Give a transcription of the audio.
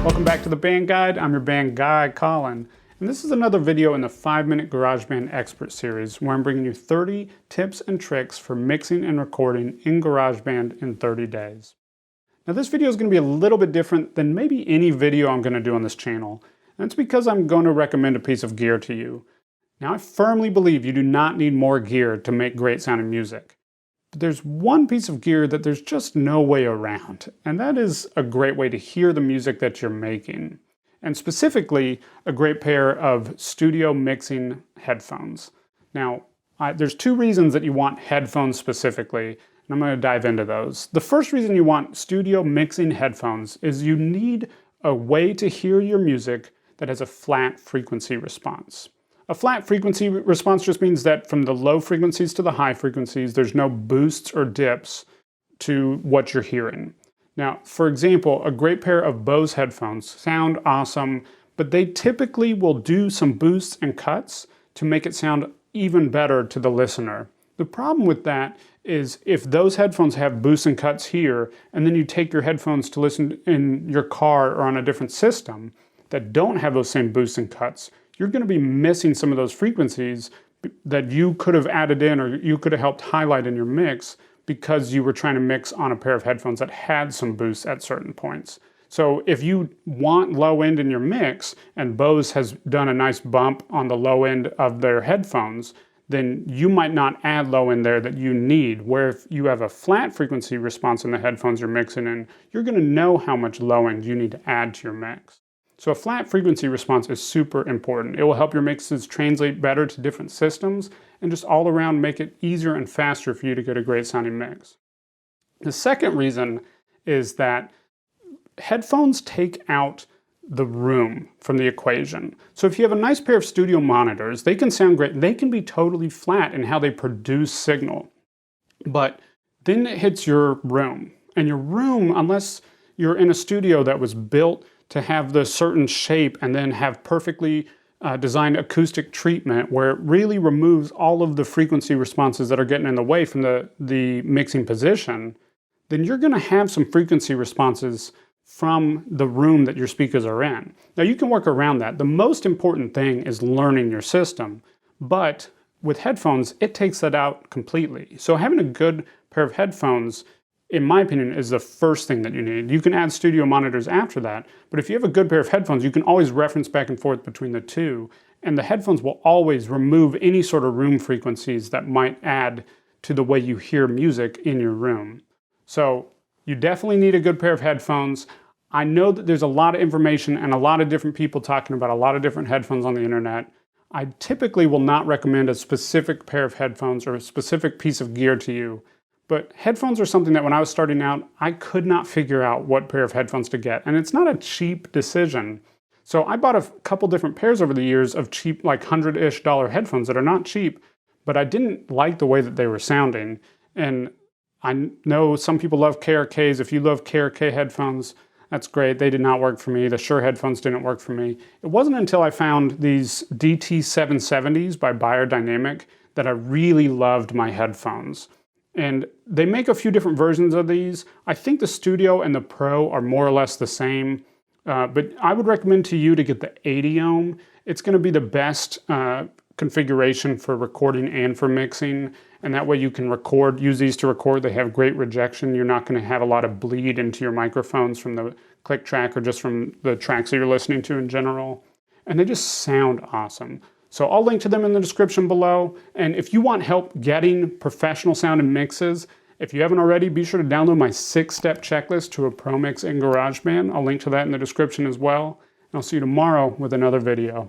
Welcome back to the Band Guide. I'm your band guy, Colin. And this is another video in the 5-minute GarageBand Expert series where I'm bringing you 30 tips and tricks for mixing and recording in GarageBand in 30 days. Now this video is going to be a little bit different than maybe any video I'm going to do on this channel. And it's because I'm going to recommend a piece of gear to you. Now I firmly believe you do not need more gear to make great sounding music. But there's one piece of gear that there's just no way around, and that is a great way to hear the music that you're making. And specifically, a great pair of studio mixing headphones. Now, there's two reasons that you want headphones specifically, and I'm going to dive into those. The first reason you want studio mixing headphones is you need a way to hear your music that has a flat frequency response. A flat frequency response just means that from the low frequencies to the high frequencies, there's no boosts or dips to what you're hearing. Now, for example, a great pair of Bose headphones sound awesome, but they typically will do some boosts and cuts to make it sound even better to the listener. The problem with that is if those headphones have boosts and cuts here, and then you take your headphones to listen in your car or on a different system that don't have those same boosts and cuts, you're going to be missing some of those frequencies that you could have added in or you could have helped highlight in your mix because you were trying to mix on a pair of headphones that had some boosts at certain points. So if you want low end in your mix, and Bose has done a nice bump on the low end of their headphones, then you might not add low end there that you need, where if you have a flat frequency response in the headphones you're mixing in, you're gonna know how much low end you need to add to your mix. So a flat frequency response is super important. It will help your mixes translate better to different systems and just all around make it easier and faster for you to get a great sounding mix. The second reason is that headphones take out the room from the equation. So if you have a nice pair of studio monitors, they can sound great. They can be totally flat in how they produce signal. But then it hits your room. And your room, unless you're in a studio that was built to have the certain shape and then have perfectly designed acoustic treatment where it really removes all of the frequency responses that are getting in the way from the mixing position, then you're going to have some frequency responses from the room that your speakers are in. Now you can work around that. The most important thing is learning your system, but with headphones, it takes that out completely. So having a good pair of headphones, in my opinion, is the first thing that you need. You can add studio monitors after that, but if you have a good pair of headphones, you can always reference back and forth between the two, and the headphones will always remove any sort of room frequencies that might add to the way you hear music in your room. So you definitely need a good pair of headphones. I know that there's a lot of information and a lot of different people talking about a lot of different headphones on the internet. I typically will not recommend a specific pair of headphones or a specific piece of gear to you. But headphones are something that when I was starting out, I could not figure out what pair of headphones to get. And it's not a cheap decision. So I bought a couple different pairs over the years of cheap, like $100-ish headphones that are not cheap, but I didn't like the way that they were sounding. And I know some people love KRKs. If you love KRK headphones, that's great. They did not work for me. The Shure headphones didn't work for me. It wasn't until I found these DT770s by Beyerdynamic that I really loved my headphones. And they make a few different versions of these. I think the Studio and the Pro are more or less the same, but I would recommend to you to get the 80 ohm. It's going to be the best configuration for recording and for mixing, and that way you can use these to record. They have great rejection. You're not going to have a lot of bleed into your microphones from the click track or just from the tracks that you're listening to in general. And they just sound awesome. So I'll link to them in the description below. And if you want help getting professional sounding mixes, if you haven't already, be sure to download my 6-step checklist to a pro mix in GarageBand. I'll link to that in the description as well. And I'll see you tomorrow with another video.